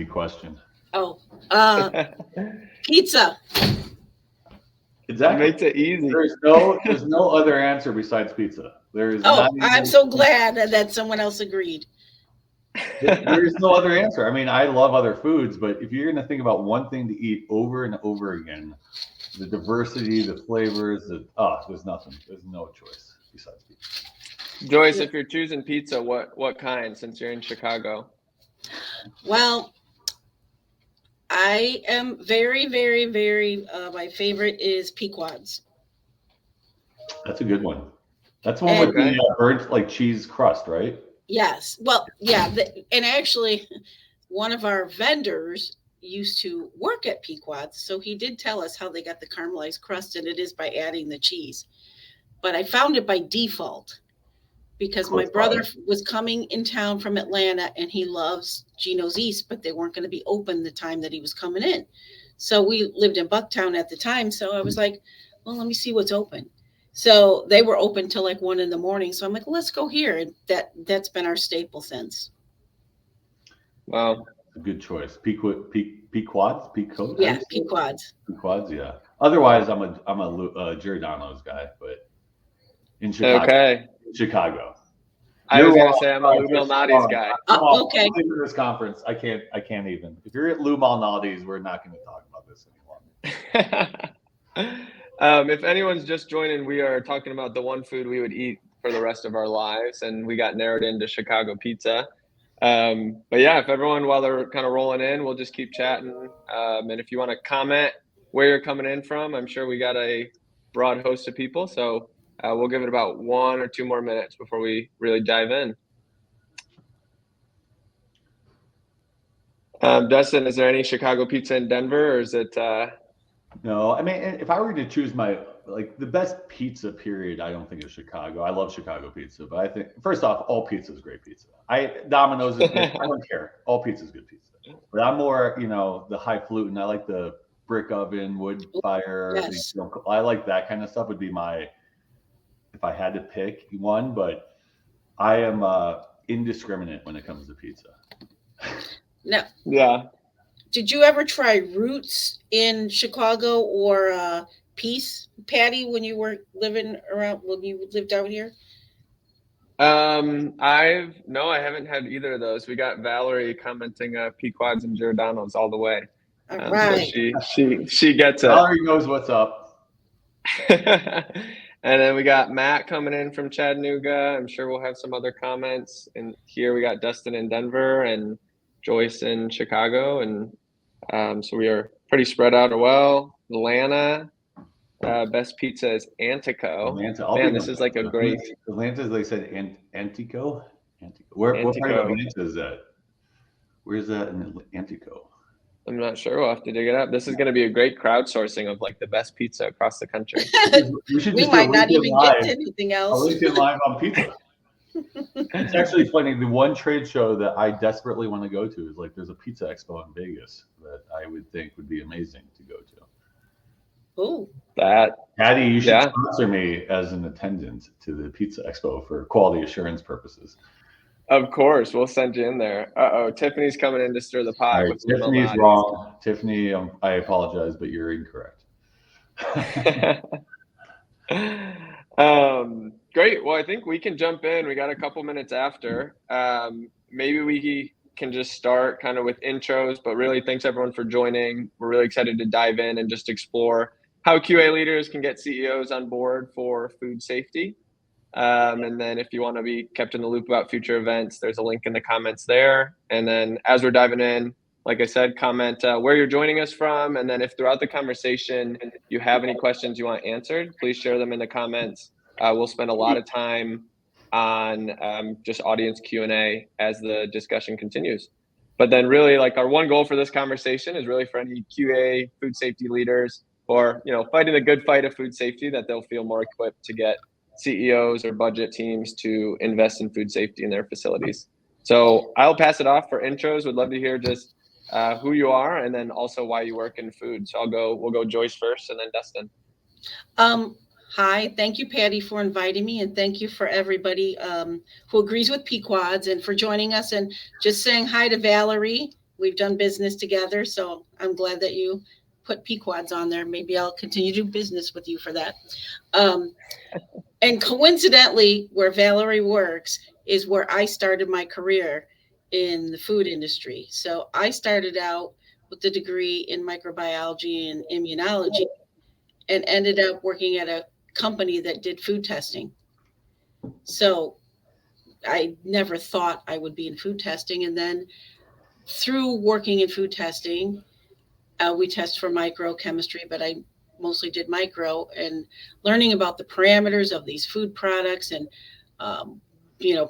question. Oh, pizza. Exactly. Makes it easy. There's no other answer besides pizza. There is Oh, not even, I'm so glad that someone else agreed. there is no other answer. I mean, I love other foods, but if you're going to think about one thing to eat over and over again, the diversity, the flavors, there's nothing. There's no choice besides pizza. Joyce, if you're choosing pizza, what kind, since you're in Chicago? Well, I am very, very, very, my favorite is Pequod's. That's a good one. That's one with the burnt like cheese crust, right? Yes. Well, yeah. And actually, one of our vendors used to work at Pequod's, so he did tell us how they got the caramelized crust, and it is by adding the cheese. But I found it by default because my brother was coming in town from Atlanta, and he loves Gino's East, but they weren't going to be open the time that he was coming in. So we lived in Bucktown at the time. So I was like, well, let me see what's open. So they were open till like 1 a.m. So I'm like, let's go here. And that's been our staple since. Wow. A good choice. Pequods? Pequods? Yeah, Pequods. Pequods, yeah. Otherwise, I'm a Giordano's guy, but in Chicago. Okay. Chicago. I was going to say I'm a Lou Malnati's guy. Okay. In this conference, I can't even. If you're at Lou Malnati's, we're not going to talk about this any longer. If anyone's just joining, we are talking about the one food we would eat for the rest of our lives, and we got narrowed into Chicago pizza. But yeah, if everyone, while they're kind of rolling in, we'll just keep chatting. And if you want to comment where you're coming in from, I'm sure we got a broad host of people. So we'll give it about 1 or 2 more minutes before we really dive in. Dustin, is there any Chicago pizza in Denver, or is it? No, I mean, if I were to choose the best pizza period, I don't think is Chicago. I love Chicago pizza, but I think first off, all pizza is great pizza. Domino's is good. I don't care. All pizza is good pizza. But I'm more, the highfalutin. I like the brick oven, wood fire. Yes. I like that kind of stuff. Would be if I had to pick one. But I am indiscriminate when it comes to pizza. No. Yeah. Did you ever try Roots in Chicago or Peace, Patty, when you were living when you lived out here? I haven't had either of those. We got Valerie commenting Pequods and Giordano's all the way. All right. So she gets it. Valerie knows what's up. And then we got Matt coming in from Chattanooga. I'm sure we'll have some other comments. And here we got Dustin in Denver and Joyce in Chicago. And so we are pretty spread out as well. Atlanta, best pizza is Antico. Man, this is like a great. Atlanta, they said Antico. What part of Atlanta is that? Where is that in Antico? I'm not sure. We'll have to dig it up. This is going to be a great crowdsourcing of like the best pizza across the country. We might not even get to anything else. A LinkedIn Live on pizza. It's actually funny. The one trade show that I desperately want to go to is there's a pizza expo in Vegas that I would think would be amazing to go to. Oh, Patty, you should sponsor me as an attendant to the pizza expo for quality assurance purposes. Of course, we'll send you in there. Tiffany's coming in to stir the pot. Right, Tiffany's wrong. Tiffany, I apologize, but you're incorrect. Great. Well, I think we can jump in. We got a couple minutes after. Maybe we can just start kind of with intros, but really thanks everyone for joining. We're really excited to dive in and just explore how QA leaders can get CEOs on board for food safety. And then if you want to be kept in the loop about future events, there's a link in the comments there. And then as we're diving in, like I said, comment where you're joining us from. And then if throughout the conversation you have any questions you want answered, please share them in the comments. We'll spend a lot of time on just audience Q&A as the discussion continues. But then really our one goal for this conversation is really for any QA food safety leaders or, fighting the good fight of food safety, that they'll feel more equipped to get CEOs or budget teams to invest in food safety in their facilities. So I'll pass it off for intros. Would love to hear just who you are and then also why you work in food. So we'll go Joyce first and then Dustin. Hi, thank you, Patty, for inviting me, and thank you for everybody who agrees with Pequods and for joining us, and just saying hi to Valerie we've done business together. So I'm glad that you put Pequods on there. Maybe I'll continue to do business with you for that. And coincidentally, where Valerie works is where I started my career in the food industry. So I started out with a degree in microbiology and immunology and ended up working at a company that did food testing. So I never thought I would be in food testing. And then through working in food testing, we test for microchemistry, but I mostly did micro, and learning about the parameters of these food products and, um,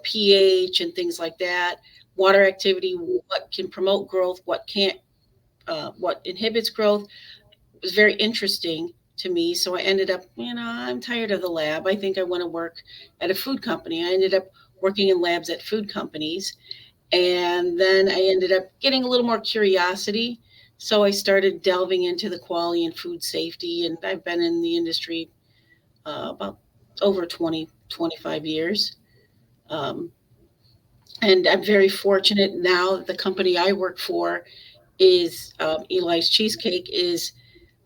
pH and things like that, water activity, what can promote growth, what can't, what inhibits growth, was very interesting to me. So I ended up, I'm tired of the lab. I think I want to work at a food company. I ended up working in labs at food companies. And then I ended up getting a little more curiosity. So I started delving into the quality and food safety. And I've been in the industry about over 20, 25 years. Um, and I'm very fortunate now that the company I work for is Eli's Cheesecake is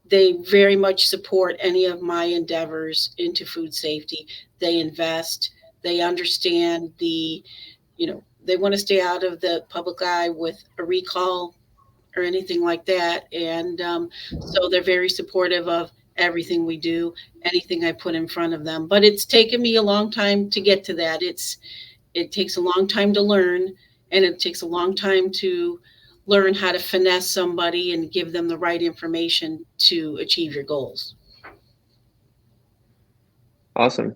they very much support any of my endeavors into food safety. They invest, they understand they want to stay out of the public eye with a recall or anything like that. And so they're very supportive of everything we do, anything I put in front of them. But it's taken me a long time to get to that. It takes a long time to learn, and it takes a long time to learn how to finesse somebody and give them the right information to achieve your goals. Awesome.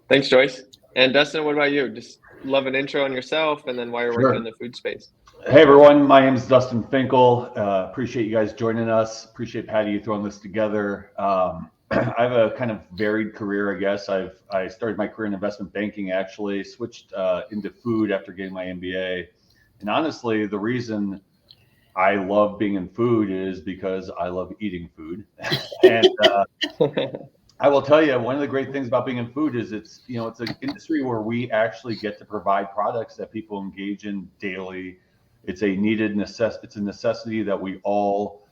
Thanks, Joyce. And Dustin, what about you? Just love an intro on yourself and then why you're working in the food space. Hey everyone, my name is Dustin Finkel. Appreciate you guys joining us. Appreciate Patty you throwing this together. I have a kind of varied career, I guess. I started my career in investment banking, actually switched into food after getting my MBA. And honestly, the reason I love being in food is because I love eating food. And I will tell you, one of the great things about being in food is it's an industry where we actually get to provide products that people engage in daily. It's a it's a necessity that we all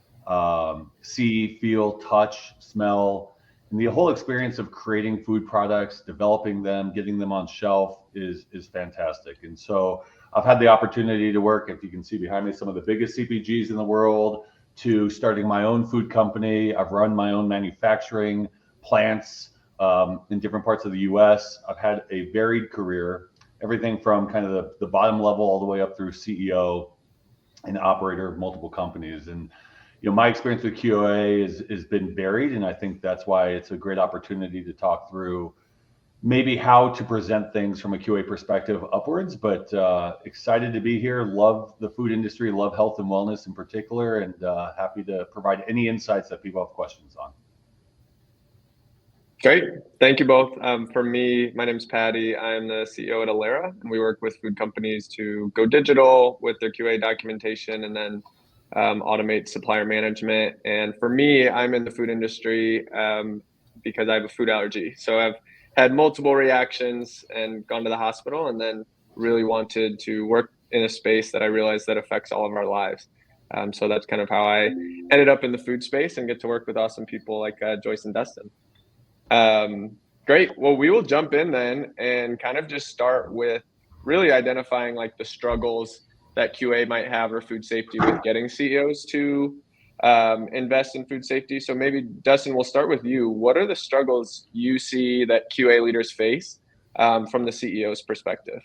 see, feel, touch, smell. And the whole experience of creating food products, developing them, getting them on shelf is fantastic. And so I've had the opportunity to work, if you can see behind me, some of the biggest CPGs in the world, to starting my own food company. I've run my own manufacturing plants in different parts of the US. I've had a varied career, everything from kind of the bottom level all the way up through CEO and operator of multiple companies. And my experience with QA has been varied, and I think that's why it's a great opportunity to talk through maybe how to present things from a QA perspective upwards. But excited to be here. Love the food industry, love health and wellness in particular, and happy to provide any insights that people have questions on. Great. Thank you both. For me, my name is Patty. I'm the CEO at Alera, and we work with food companies to go digital with their QA documentation and then automate supplier management. And for me, I'm in the food industry because I have a food allergy. So I've had multiple reactions and gone to the hospital, and then really wanted to work in a space that I realized that affects all of our lives. So that's kind of how I ended up in the food space and get to work with awesome people like Joyce and Dustin. Great. Well, we will jump in then and kind of just start with really identifying like the struggles that QA might have or food safety with getting CEOs to invest in food safety. So maybe Dustin, we'll start with you. What are the struggles you see that QA leaders face from the CEO's perspective?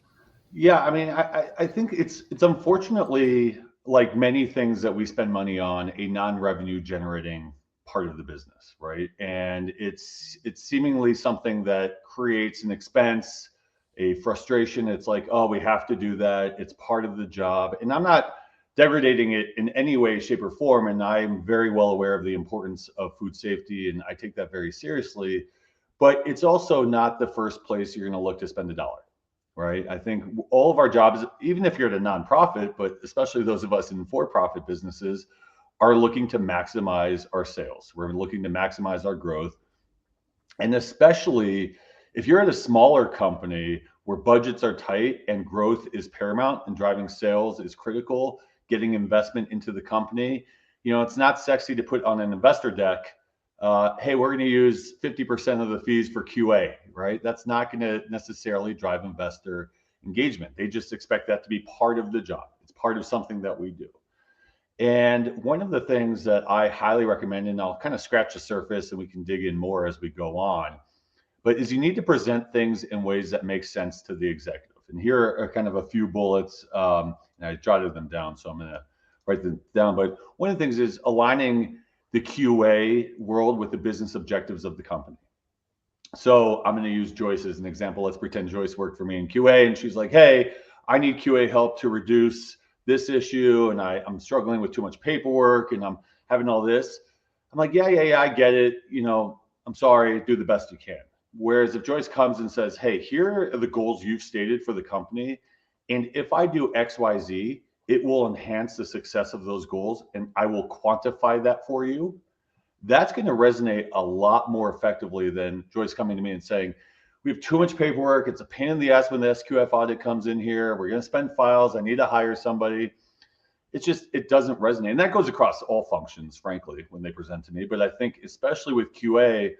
Yeah, I mean, I think it's unfortunately, like many things that we spend money on, a non-revenue generating part of the business, right? And it's seemingly something that creates an expense, a frustration. It's like, oh, we have to do that. It's part of the job. And I'm not degrading it in any way, shape, or form. And I'm very well aware of the importance of food safety, and I take that very seriously. But it's also not the first place you're going to look to spend a dollar, right? I think all of our jobs, even if you're at a nonprofit, but especially those of us in for-profit businesses, are looking to maximize our sales. We're looking to maximize our growth. And especially if you're at a smaller company where budgets are tight and growth is paramount and driving sales is critical, getting investment into the company. It's not sexy to put on an investor deck, hey, we're going to use 50% of the fees for QA, right? That's not going to necessarily drive investor engagement. They just expect that to be part of the job. It's part of something that we do. And one of the things that I highly recommend, and I'll kind of scratch the surface and we can dig in more as we go on, but is you need to present things in ways that make sense to the executive. And here are kind of a few bullets, and I jotted them down, so I'm going to write them down. But one of the things is aligning the QA world with the business objectives of the company. So I'm going to use Joyce as an example. Let's pretend Joyce worked for me in QA, and she's like, hey, I need QA help to reduce this issue, and I'm struggling with too much paperwork, and I'm having all this. I'm like, yeah, I get it. I'm sorry, do the best you can. Whereas if Joyce comes and says, hey, here are the goals you've stated for the company, and if I do X, Y, Z, it will enhance the success of those goals, and I will quantify that for you. That's going to resonate a lot more effectively than Joyce coming to me and saying, we have too much paperwork. It's a pain in the ass when the SQF audit comes in here. We're going to spend files. I need to hire somebody. It doesn't resonate. And that goes across all functions, frankly, when they present to me. But I think especially with QA,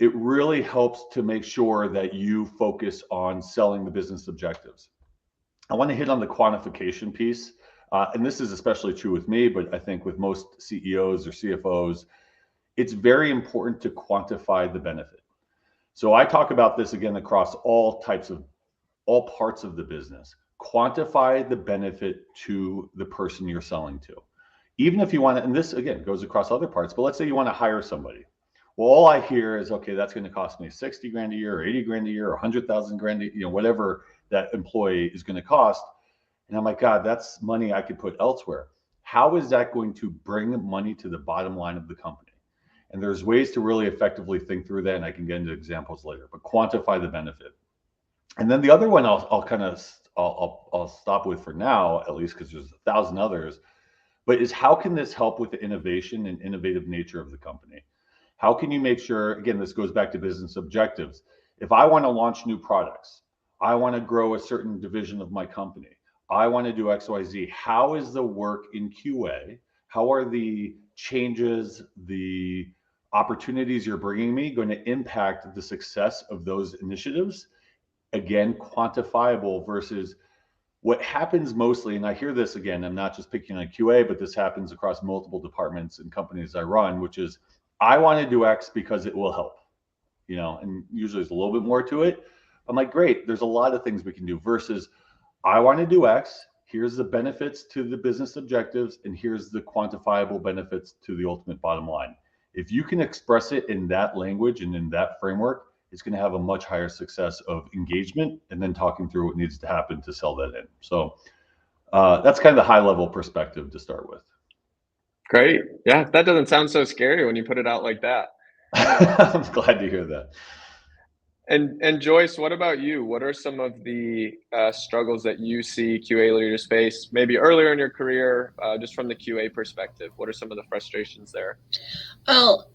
it really helps to make sure that you focus on selling the business objectives. I want to hit on the quantification piece. And this is especially true with me, but I think with most CEOs or CFOs, it's very important to quantify the benefit. So I talk about this again across all parts of the business. Quantify the benefit to the person you're selling to. Even if you want to, and this again goes across other parts, but let's say you want to hire somebody. Well, all I hear is, okay, that's going to cost me 60 grand a year or 80 grand a year or 100,000 grand, whatever that employee is going to cost. And I'm like, God, that's money I could put elsewhere. How is that going to bring money to the bottom line of the company? And there's ways to really effectively think through that, and I can get into examples later, but quantify the benefit. And then the other one I'll stop with for now, at least because there's 1,000 others, but is how can this help with the innovation and innovative nature of the company? How can you make sure, again, this goes back to business objectives. If I want to launch new products, I want to grow a certain division of my company, I want to do X, Y, Z. How is the work in QA? How are the changes, the opportunities you're bringing me going to impact the success of those initiatives? Again, quantifiable versus what happens mostly, and I hear this again, I'm not just picking on QA, but this happens across multiple departments and companies I run, which is, I want to do X because it will help, and usually there's a little bit more to it. I'm like, great, there's a lot of things we can do versus, I want to do X, here's the benefits to the business objectives, and here's the quantifiable benefits to the ultimate bottom line. If you can express it in that language and in that framework, it's going to have a much higher success of engagement and then talking through what needs to happen to sell that in. So that's kind of the high level perspective to start with. Great. Yeah, that doesn't sound so scary when you put it out like that. I'm glad to hear that. And Joyce, what about you? What are some of the struggles that you see QA leaders face, maybe earlier in your career, just from the QA perspective? What are some of the frustrations there? Well,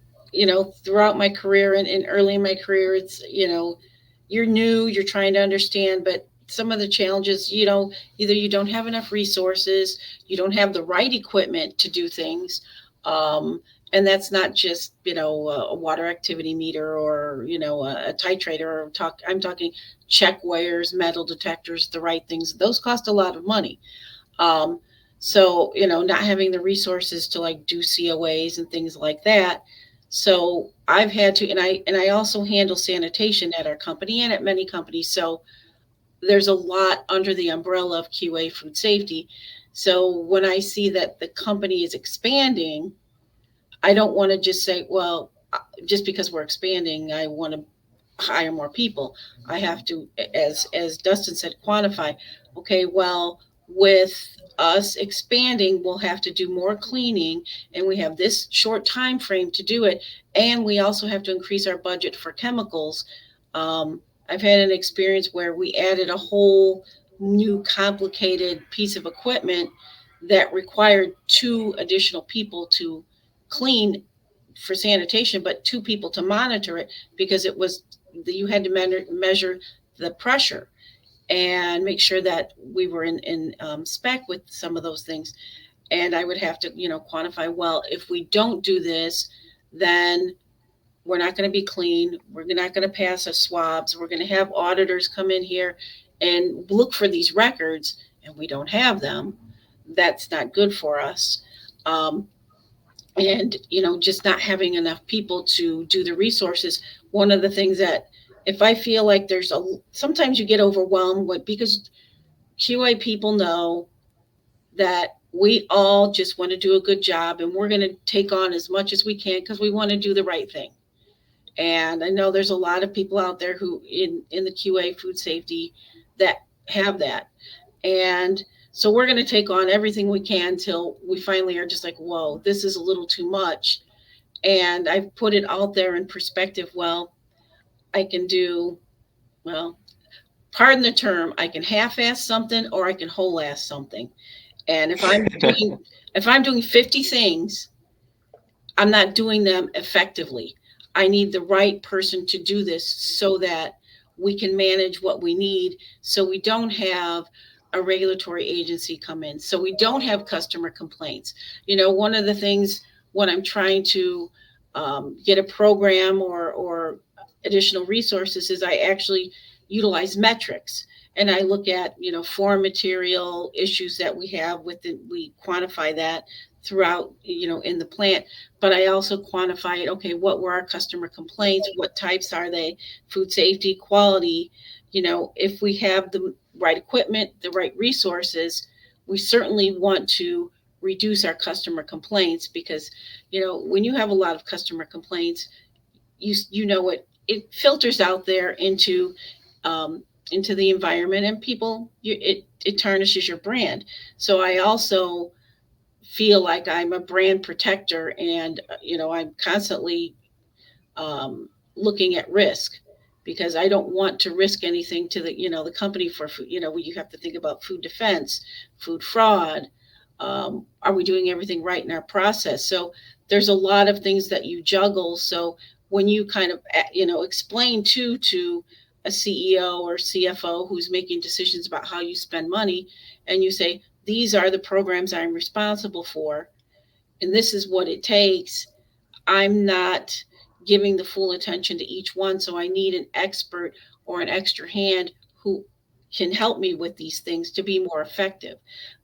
throughout my career and early in my career, it's, you're new, you're trying to understand, but some of the challenges, either you don't have enough resources, you don't have the right equipment to do things. And that's not just, a water activity meter or, a titrator I'm talking check weighers, metal detectors, the right things. Those cost a lot of money. So, not having the resources to do COAs and things like that. So I've had to, and I also handle sanitation at our company and at many companies. So there's a lot under the umbrella of QA food safety. So when I see that the company is expanding, I don't want to just say, well, just because we're expanding, I want to hire more people. I have to, as Dustin said, quantify. Okay, well, with us expanding, we'll have to do more cleaning, and we have this short time frame to do it, and we also have to increase our budget for chemicals. I've had an experience where we added a whole new complicated piece of equipment that required 2 additional people to clean for sanitation, but 2 people to monitor it because you had to measure the pressure. and make sure that we were in spec with some of those things. And I would have to, quantify, well, if we don't do this, then we're not going to be clean. We're not going to pass our swabs. We're going to have auditors come in here and look for these records, and we don't have them. That's not good for us. And, just not having enough people to do the resources. One of the things that, if I feel like sometimes you get overwhelmed with, because QA people know that we all just want to do a good job, and we're going to take on as much as we can because we want to do the right thing. And I know there's a lot of people out there who in the QA food safety that have that. And so we're going to take on everything we can till we finally are just like, whoa, this is a little too much. And I've put it out there in perspective. Well, I can do, well, pardon the term, I can half-ass something or I can whole-ass something. And if I'm doing 50 things, I'm not doing them effectively. I need the right person to do this so that we can manage what we need, so we don't have a regulatory agency come in, so we don't have customer complaints. One of the things when I'm trying to get a program or additional resources is I actually utilize metrics, and I look at foreign material issues that we have we quantify that throughout in the plant. But I also quantify it. Okay, what were our customer complaints? What types are they? Food safety, quality. If we have the right equipment, the right resources, we certainly want to reduce our customer complaints, because when you have a lot of customer complaints, it filters out there into the environment, and people, it tarnishes your brand. So I also feel like I'm a brand protector, and I'm constantly looking at risk, because I don't want to risk anything to the company for food. You have to think about food defense, food fraud. Are we doing everything right in our process? So there's a lot of things that you juggle. So when you kind of explain to a CEO or CFO who's making decisions about how you spend money, and you say, these are the programs I'm responsible for, and this is what it takes, I'm not giving the full attention to each one. So I need an expert or an extra hand who can help me with these things to be more effective.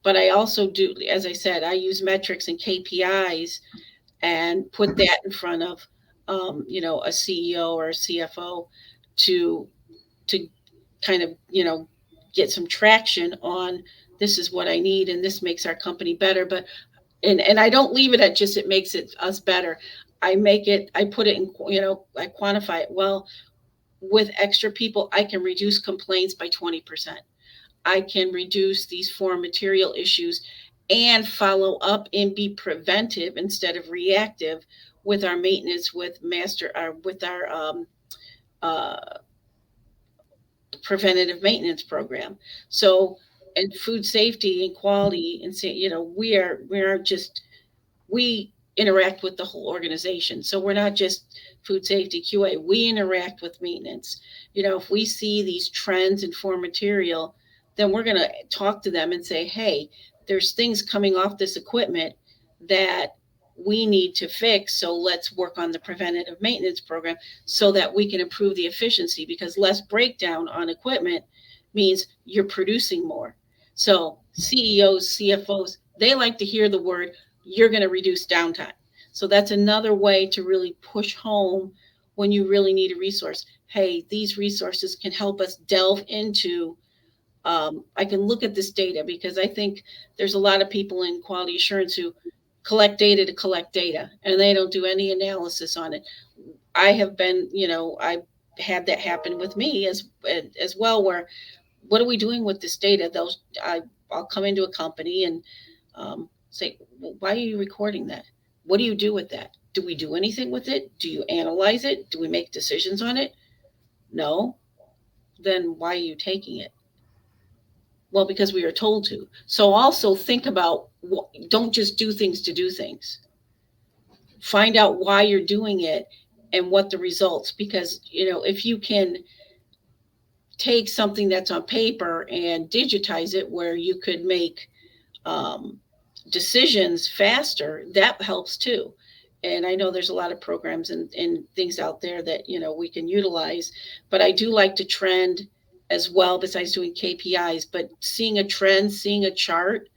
But I also do, as I said, I use metrics and KPIs and put that in front of a CEO or a CFO to kind of get some traction on, this is what I need and this makes our company better. But and I don't leave it at just it makes us better. I put it in, I quantify it. Well, with extra people, I can reduce complaints by 20%. I can reduce these foreign material issues and follow up and be preventive instead of reactive with our maintenance, with our preventative maintenance program. So, and food safety and quality, and we interact with the whole organization. So we're not just food safety QA, we interact with maintenance. If we see these trends in foreign material, then we're going to talk to them and say, hey, there's things coming off this equipment that we need to fix. So let's work on the preventative maintenance program so that we can improve the efficiency, because less breakdown on equipment means you're producing more. So CEOs, CFOs, they like to hear the word, you're going to reduce downtime. So that's another way to really push home when you really need a resource. Hey, these resources can help us delve into, I can look at this data, because I think there's a lot of people in quality assurance who collect data to collect data, and they don't do any analysis on it. I had that happen with me as well, where what are we doing with this data? I'll come into a company and say, well, why are you recording that? What do you do with that? Do we do anything with it? Do you analyze it? Do we make decisions on it? No. Then why are you taking it? Well, because we are told to. So also think about, don't just do things to do things. Find out why you're doing it and what the results, because if you can take something that's on paper and digitize it where you could make decisions faster, that helps too. And I know there's a lot of programs and things out there that, we can utilize, but I do like to trend as well, besides doing KPIs, but seeing a trend, seeing a chart.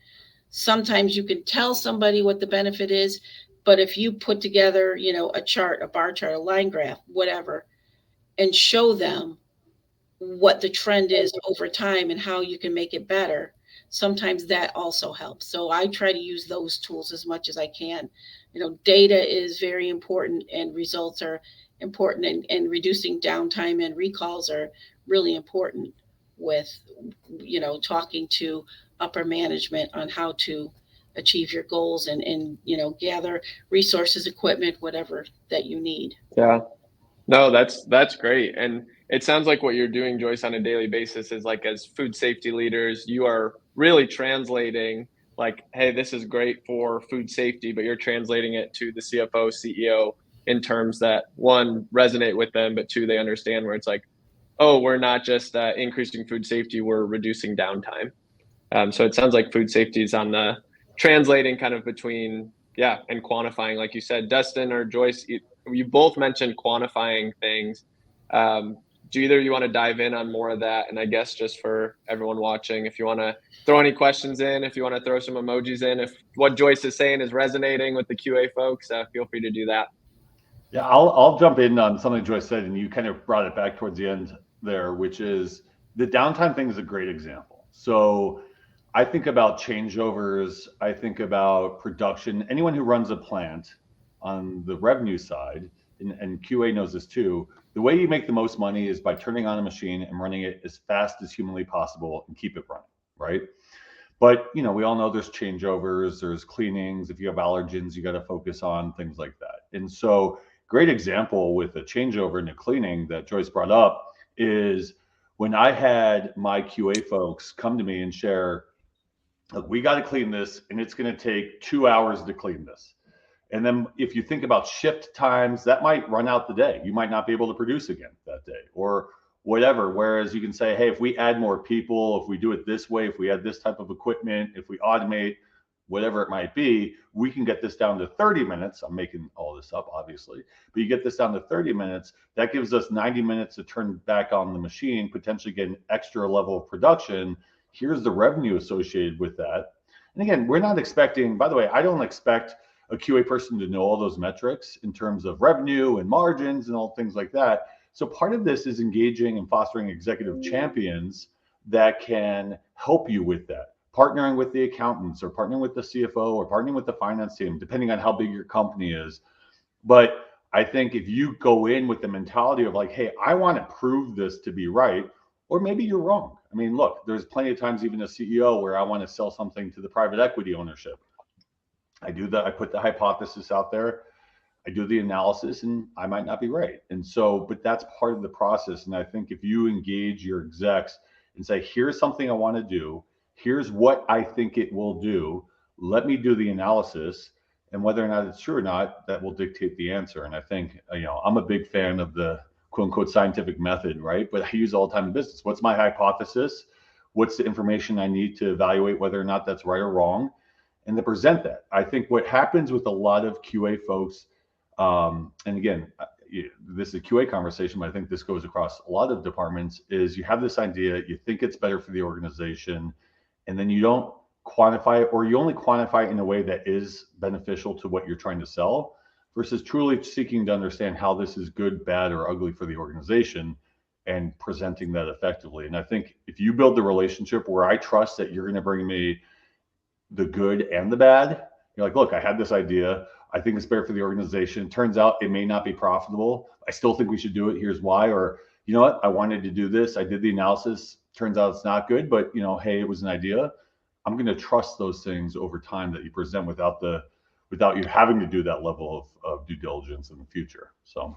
Sometimes you can tell somebody what the benefit is, but if you put together, a chart, a bar chart, a line graph, whatever, and show them what the trend is over time and how you can make it better, sometimes that also helps. So I try to use those tools as much as I can. Data is very important, and results are important, and reducing downtime and recalls are really important with, talking to upper management on how to achieve your goals, and gather resources, equipment, whatever that you need. Yeah. No, that's great. And it sounds like what you're doing, Joyce, on a daily basis is like, as food safety leaders, you are really translating like, hey, this is great for food safety, but you're translating it to the CFO, CEO in terms that, one, resonate with them, but two, they understand where it's like, oh, we're not just increasing food safety, we're reducing downtime. So it sounds like food safety is on the translating kind of between, yeah, and quantifying, like you said. Dustin or Joyce, you both mentioned quantifying things. Do either of you want to dive in on more of that? And I guess just for everyone watching, if you want to throw any questions in, if you want to throw some emojis in, if what Joyce is saying is resonating with the QA folks, feel free to do that. Yeah, I'll jump in on something Joyce said, and you kind of brought it back towards the end there, which is the downtime thing is a great example. So I think about changeovers, I think about production. Anyone who runs a plant on the revenue side, and QA knows this too, the way you make the most money is by turning on a machine and running it as fast as humanly possible and keep it running, right? But we all know there's changeovers, there's cleanings. If you have allergens, you got to focus on things like that. And so, great example with a changeover and a cleaning that Joyce brought up is when I had my QA folks come to me and share, look, we got to clean this, and it's going to take 2 hours to clean this. And then if you think about shift times, that might run out the day. You might not be able to produce again that day or whatever. Whereas you can say, hey, if we add more people, if we do it this way, if we add this type of equipment, if we automate, whatever it might be, we can get this down to 30 minutes. I'm making all this up, obviously, but you get this down to 30 minutes. That gives us 90 minutes to turn back on the machine, potentially get an extra level of production. Here's the revenue associated with that. And again, we're not expecting, by the way, I don't expect a QA person to know all those metrics in terms of revenue and margins and all things like that. So part of this is engaging and fostering executive champions that can help you with that, partnering with the accountants or partnering with the CFO or partnering with the finance team, depending on how big your company is. But I think if you go in with the mentality of like, hey, I want to prove this to be right, or maybe you're wrong. I mean, look, there's plenty of times, even a CEO, where I want to sell something to the private equity ownership. I do that. I put the hypothesis out there. I do the analysis, and I might not be right. And so, but that's part of the process. And I think if you engage your execs and say, here's something I want to do, here's what I think it will do, let me do the analysis, and whether or not it's true or not, that will dictate the answer. And I think, I'm a big fan of the quote unquote scientific method, right? But I use all the time in business. What's my hypothesis? What's the information I need to evaluate whether or not that's right or wrong? And to present that. I think what happens with a lot of QA folks, and again, this is a QA conversation, but I think this goes across a lot of departments, is you have this idea, you think it's better for the organization, and then you don't quantify it, or you only quantify it in a way that is beneficial to what you're trying to sell, versus truly seeking to understand how this is good, bad, or ugly for the organization and presenting that effectively. And I think if you build the relationship where I trust that you're going to bring me the good and the bad, you're like, look, I had this idea. I think it's better for the organization. Turns out it may not be profitable. I still think we should do it. Here's why. Or, you know what? I wanted to do this. I did the analysis. Turns out it's not good, but hey, it was an idea. I'm going to trust those things over time that you present without you having to do that level of due diligence in the future. So.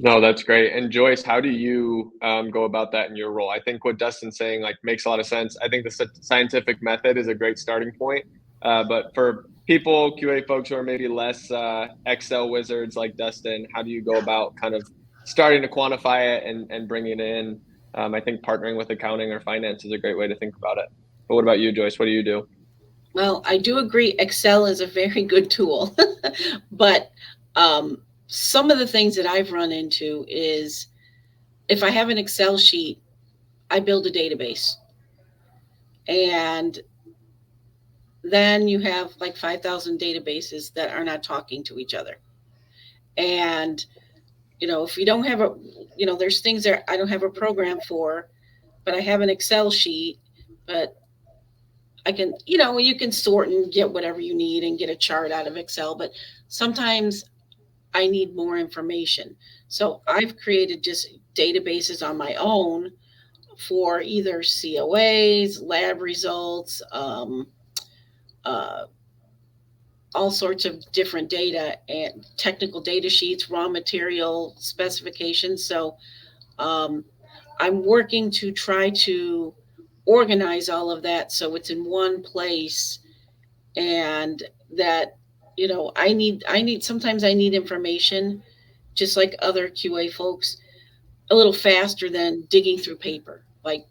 No, that's great. And Joyce, how do you go about that in your role? I think what Dustin's saying makes a lot of sense. I think the scientific method is a great starting point. But for people, QA folks who are maybe less Excel wizards like Dustin, how do you go about kind of starting to quantify it and bringing it in. I think partnering with accounting or finance is a great way to think about it. But what about you, Joyce? What do you do? Well, I do agree Excel is a very good tool, but some of the things that I've run into is if I have an Excel sheet, I build a database, and then you have like 5,000 databases that are not talking to each other. And, if you don't have there's things that I don't have a program for, but I have an Excel sheet, but I can, you can sort and get whatever you need and get a chart out of Excel, but sometimes I need more information. So I've created just databases on my own for either COAs, lab results, uh, all sorts of different data and technical data sheets, raw material specifications. So um, I'm working to try to organize all of that so it's in one place, and that I need sometimes I need information just like other QA folks a little faster than digging through paper. Like,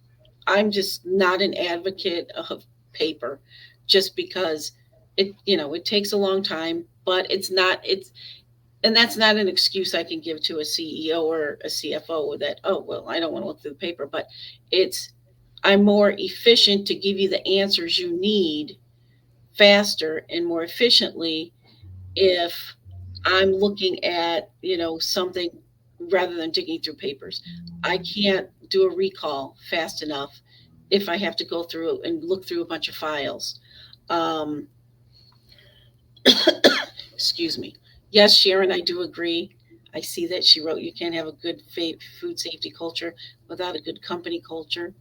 I'm just not an advocate of paper just because it takes a long time, but and that's not an excuse I can give to a CEO or a CFO that, oh, well, I don't want to look through the paper, but it's, I'm more efficient to give you the answers you need faster and more efficiently if I'm looking at, something rather than digging through papers. I can't do a recall fast enough if I have to go through and look through a bunch of files. Um, excuse me. Yes, Sharon, I do agree. I see that she wrote, you can't have a good food safety culture without a good company culture.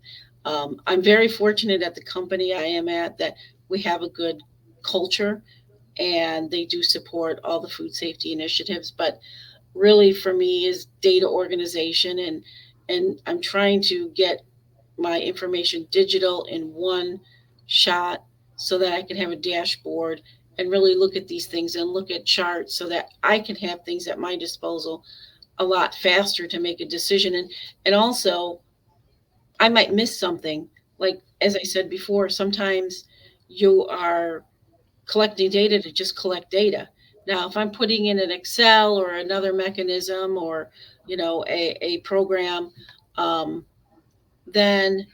I'm very fortunate at the company I am at that we have a good culture, and they do support all the food safety initiatives. But really, for me, is data organization, and I'm trying to get my information digital in one shot so that I can have a dashboard and really look at these things and look at charts so that I can have things at my disposal a lot faster to make a decision. And also, I might miss something. Like, as I said before, sometimes you are collecting data to just collect data. Now, if I'm putting in an Excel or another mechanism, or a program, um, then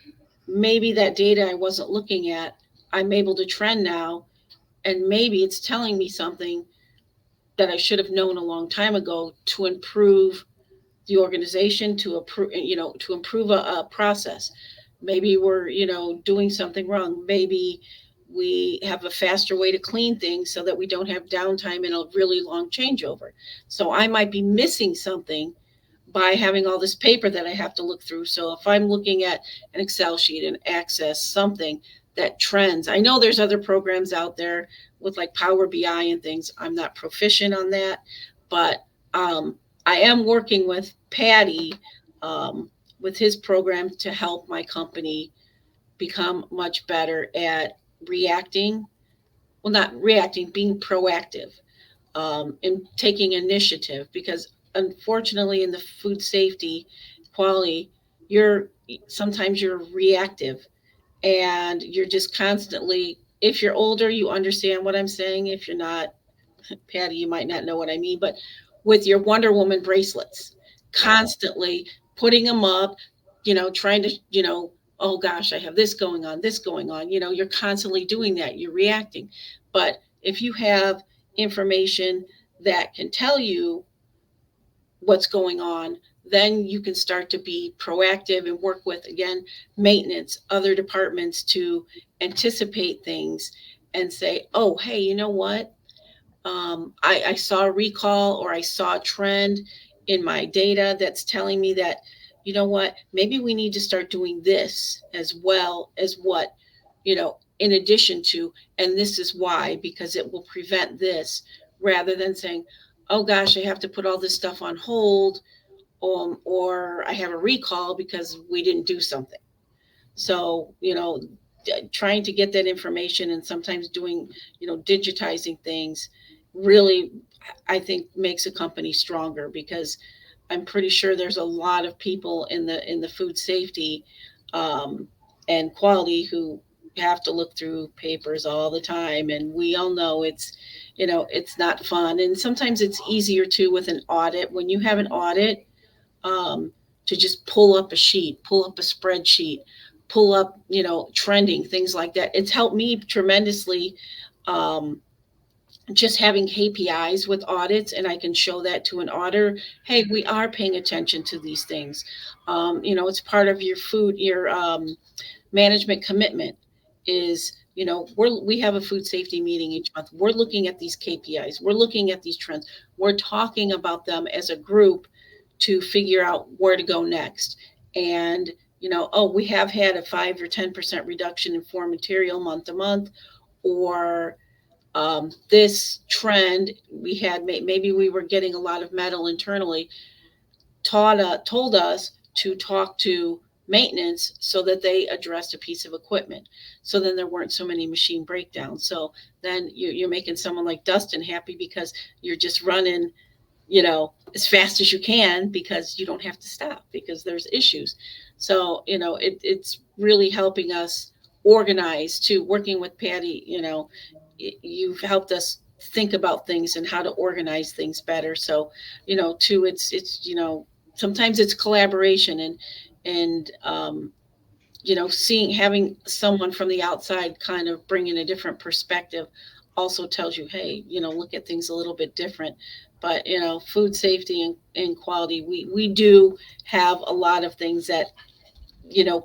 maybe that data I wasn't looking at, I'm able to trend now, and maybe it's telling me something that I should have known a long time ago to improve the organization, to improve a process. Maybe we're doing something wrong. Maybe we have a faster way to clean things so that we don't have downtime and a really long changeover. So I might be missing something by having all this paper that I have to look through. So if I'm looking at an Excel sheet and access something that trends, I know there's other programs out there with like Power BI and things. I'm not proficient on that, but I am working with Patty with his program to help my company become much better at reacting. Well, not reacting, being proactive, and taking initiative. Because unfortunately, in the food safety quality, you're sometimes you're reactive, and you're just constantly. If you're older, you understand what I'm saying. If you're not, Patty, you might not know what I mean, but with your Wonder Woman bracelets, constantly putting them up, trying to, oh gosh, I have this going on. You're constantly doing that. You're reacting. But if you have information that can tell you what's going on, then you can start to be proactive and work with, again, maintenance, other departments to anticipate things and say, oh, hey, you know what? I saw a recall, or I saw a trend in my data that's telling me that, you know what, maybe we need to start doing this as well as what, in addition to, and this is why, because it will prevent this, rather than saying, oh gosh, I have to put all this stuff on hold, or I have a recall because we didn't do something. So, trying to get that information and sometimes doing, digitizing things really, I think, makes a company stronger, because I'm pretty sure there's a lot of people in the food safety um, and quality who have to look through papers all the time, and we all know it's not fun, and sometimes it's easier too with an audit. When you have an audit, um, to just pull up a sheet, pull up a spreadsheet, pull up trending things like that. It's helped me tremendously. Um, just having KPIs with audits, and I can show that to an auditor. Hey, we are paying attention to these things. It's part of your food, your management commitment is, we have a food safety meeting each month. We're looking at these KPIs. We're looking at these trends. We're talking about them as a group to figure out where to go next. And, oh, we have had a 5 or 10% reduction in foreign material month to month, or this trend we had, maybe we were getting a lot of metal internally, told us to talk to maintenance so that they addressed a piece of equipment, so then there weren't so many machine breakdowns. So then you're making someone like Dustin happy because you're just running as fast as you can because you don't have to stop because there's issues. So it's really helping us organize too, working with Patty. You've helped us think about things and how to organize things better. So too, it's sometimes it's collaboration, and seeing, having someone from the outside kind of bringing a different perspective also tells you, hey, look at things a little bit different. But food safety and quality, we do have a lot of things that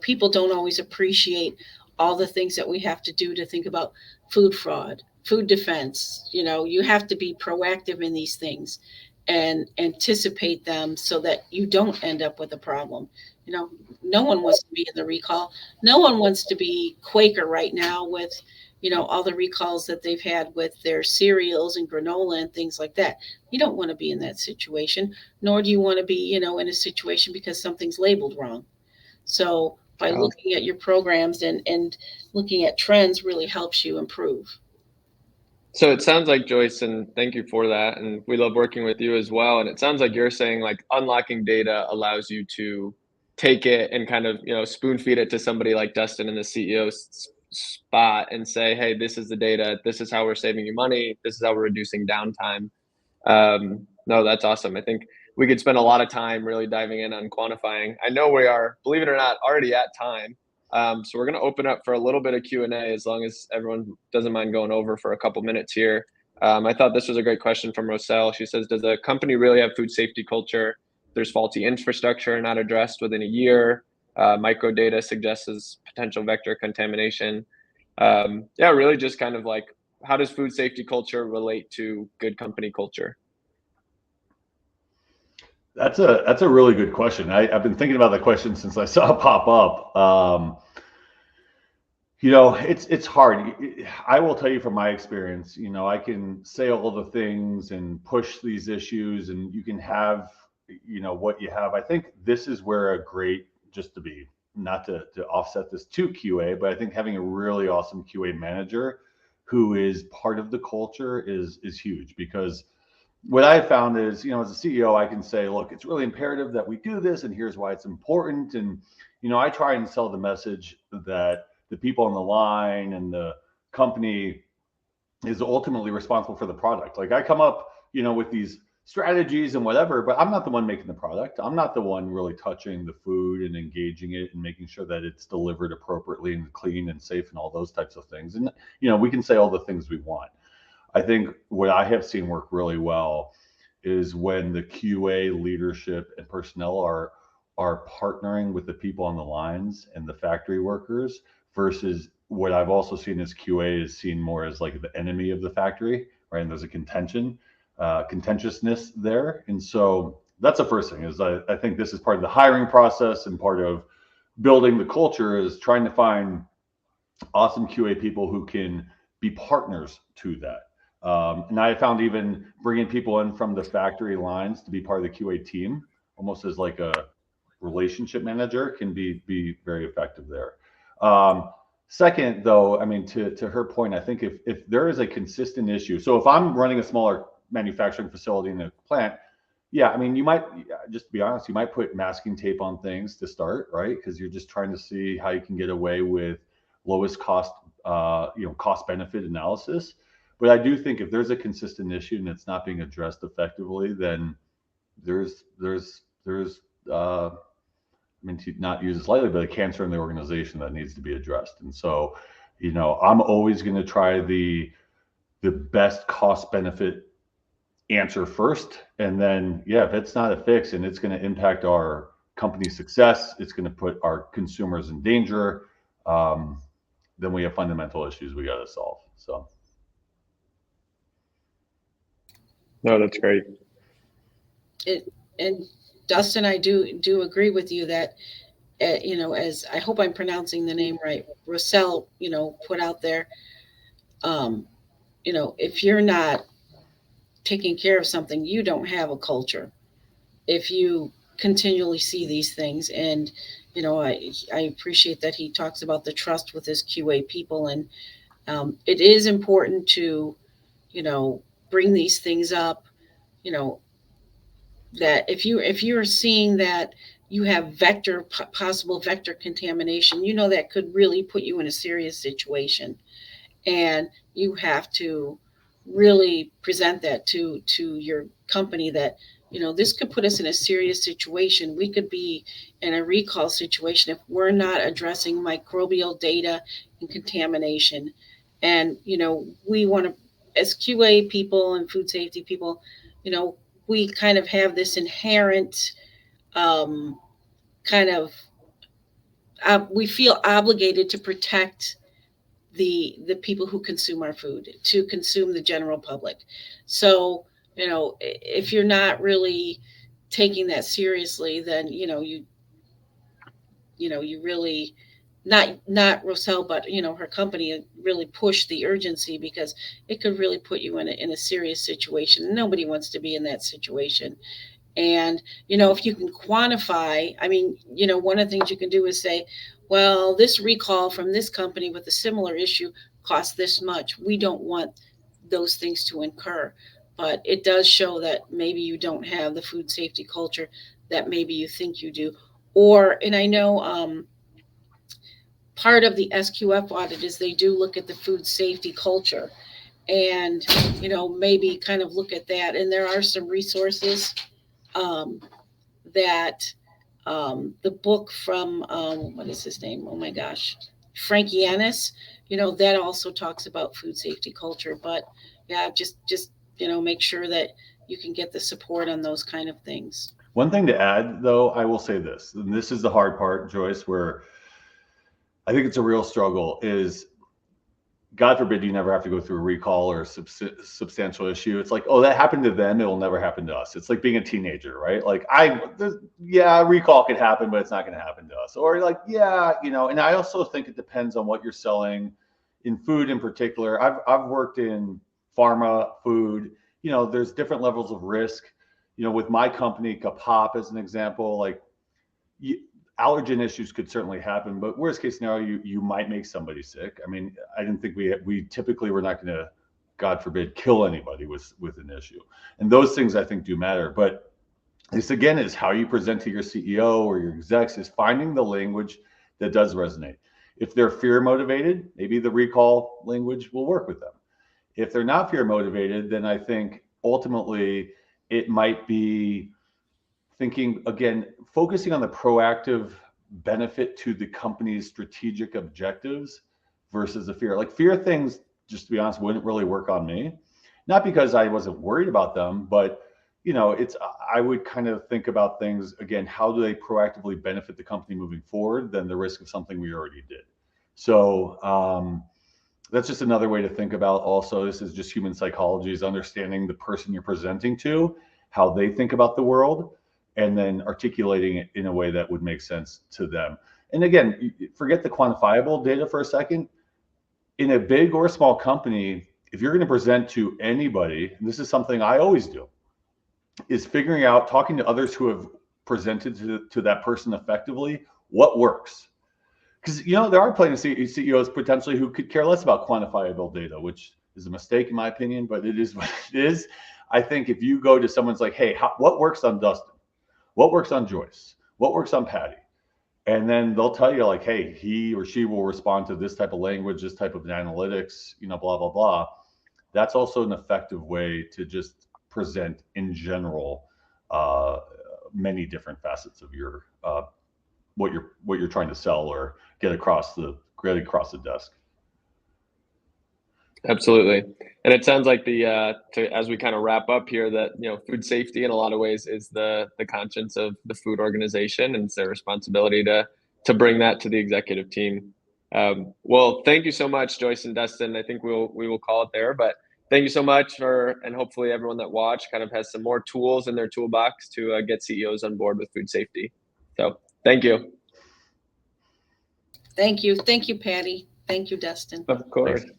people don't always appreciate, all the things that we have to do to think about food fraud, food defense. You have to be proactive in these things and anticipate them so that you don't end up with a problem. You know, no one wants to be in the recall. No one wants to be Quaker right now with, all the recalls that they've had with their cereals and granola and things like that. You don't want to be in that situation, nor do you want to be, in a situation because something's labeled wrong. So by Oh, looking at your programs and looking at trends really helps you improve. so it sounds like, Joyce, and thank you for that. And we love working with you as well. And it sounds like you're saying like unlocking data allows you to take it and kind of, spoon feed it to somebody like Dustin in the CEO spot and say, hey, this is the data. This is how we're saving you money. This is how we're reducing downtime. No, that's awesome. I think we could spend a lot of time really diving in on quantifying. I know we are, believe it or not, already at time. So we're going to open up for a little bit of Q&A as long as everyone doesn't mind going over for a couple minutes here. I thought this was a great question from Roselle. She says, does a company really have food safety culture? There's faulty infrastructure not addressed within a year. Microdata suggests as potential vector contamination. Yeah, really just kind of like, how does food safety culture relate to good company culture? That's a really good question. I've been thinking about that question since I saw it pop up. It's hard. I will tell you from my experience, I can say all the things and push these issues, and you can have, what you have. I think this is where a great, just to be, not to offset this to QA, but I think having a really awesome QA manager who is part of the culture is huge, because what I found is, as a CEO, I can say, look, it's really imperative that we do this, and here's why it's important. And, I try and sell the message that the people on the line and the company is ultimately responsible for the product. Like, I come up, with these strategies and whatever, but I'm not the one making the product. I'm not the one really touching the food and engaging it and making sure that it's delivered appropriately and clean and safe and all those types of things. And, we can say all the things we want. I think what I have seen work really well is when the QA leadership and personnel are partnering with the people on the lines and the factory workers, versus what I've also seen as QA is seen more as like the enemy of the factory, right? And there's a contentiousness there. And so that's the first thing is I think this is part of the hiring process, and part of building the culture is trying to find awesome QA people who can be partners to that. And I found even bringing people in from the factory lines to be part of the QA team, almost as like a relationship manager, can be very effective there. Second, though, I mean, to her point, I think if there is a consistent issue, so if I'm running a smaller manufacturing facility in a plant, Yeah, I mean, you might, just to be honest, you might put masking tape on things to start, right? Because you're just trying to see how you can get away with lowest cost, cost benefit analysis. But I do think if there's a consistent issue and it's not being addressed effectively, then there's I mean, to not use this lightly, but a cancer in the organization that needs to be addressed. And so, I'm always going to try the best cost benefit answer first, and then if it's not a fix and it's going to impact our company's success, it's going to put our consumers in danger, then we have fundamental issues we got to solve. So no, that's great. And Dustin, I do agree with you that as I hope I'm pronouncing the name right, Russell, put out there, if you're not taking care of something, you don't have a culture. If you continually see these things, and I appreciate that he talks about the trust with his QA people, and it is important to bring these things up, that if you're seeing that you have possible vector contamination, that could really put you in a serious situation, and you have to really present that to your company, that this could put us in a serious situation. We could be in a recall situation if we're not addressing microbial data and contamination. And we want to, as QA people and food safety people, we kind of have this inherent kind of we feel obligated to protect the people who consume our food, to consume the general public. So if you're not really taking that seriously, then you really, not Roselle, but her company really push the urgency, because it could really put you in a serious situation. Nobody wants to be in that situation. And if you can quantify, I mean, one of the things you can do is say, well, this recall from this company with a similar issue costs this much. We don't want those things to incur. But it does show that maybe you don't have the food safety culture that maybe you think you do. And I know part of the SQF audit is they do look at the food safety culture, and maybe kind of look at that. And there are some resources that the book from what is his name? Oh my gosh, Frankie Ennis. That also talks about food safety culture. But just make sure that you can get the support on those kind of things. One thing to add, though, I will say this, and this is the hard part, Joyce, where I think it's a real struggle, is God forbid you never have to go through a recall or a substantial issue. It's like, oh, that happened to them, it will never happen to us. It's like being a teenager, right? Like a recall could happen, but it's not going to happen to us. Or like, and I also think it depends on what you're selling in food in particular. I've worked in pharma, food, there's different levels of risk. With my company, Kapop, as an example, like allergen issues could certainly happen, but worst case scenario, you might make somebody sick. I mean, I didn't think we typically, we're not going to, God forbid, kill anybody with an issue. And those things I think do matter. But this again is how you present to your CEO or your execs, is finding the language that does resonate. If they're fear motivated, maybe the recall language will work with them. If they're not fear motivated, then I think ultimately it might be thinking, again, focusing on the proactive benefit to the company's strategic objectives versus the fear. Like fear things, just to be honest, wouldn't really work on me. Not because I wasn't worried about them, but I would kind of think about things, again, how do they proactively benefit the company moving forward than the risk of something we already did. So that's just another way to think about, also, this is just human psychology, is understanding the person you're presenting to, how they think about the world, and then articulating it in a way that would make sense to them. And again, forget the quantifiable data for a second. In a big or small company, if you're going to present to anybody, and this is something I always do, is figuring out, talking to others who have presented to that person effectively, what works. Because there are plenty of CEOs potentially who could care less about quantifiable data, which is a mistake in my opinion, but it is what it is. I think if you go to someone's like, hey, what works on Dustin? What works on Joyce? What works on Patty? And then they'll tell you like, hey, he or she will respond to this type of language, this type of analytics, blah, blah, blah. That's also an effective way to just present in general many different facets of your what you're trying to sell or get across the desk. Absolutely. And it sounds like as we kind of wrap up here, that, food safety in a lot of ways is the conscience of the food organization, and it's their responsibility to bring that to the executive team. Well, thank you so much, Joyce and Dustin. I think we will call it there, but thank you so much and hopefully everyone that watched kind of has some more tools in their toolbox to get CEOs on board with food safety. So thank you. Thank you. Thank you, Patty. Thank you, Dustin. Of course. Thanks.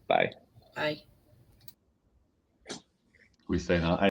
Bye. Bye. We say now.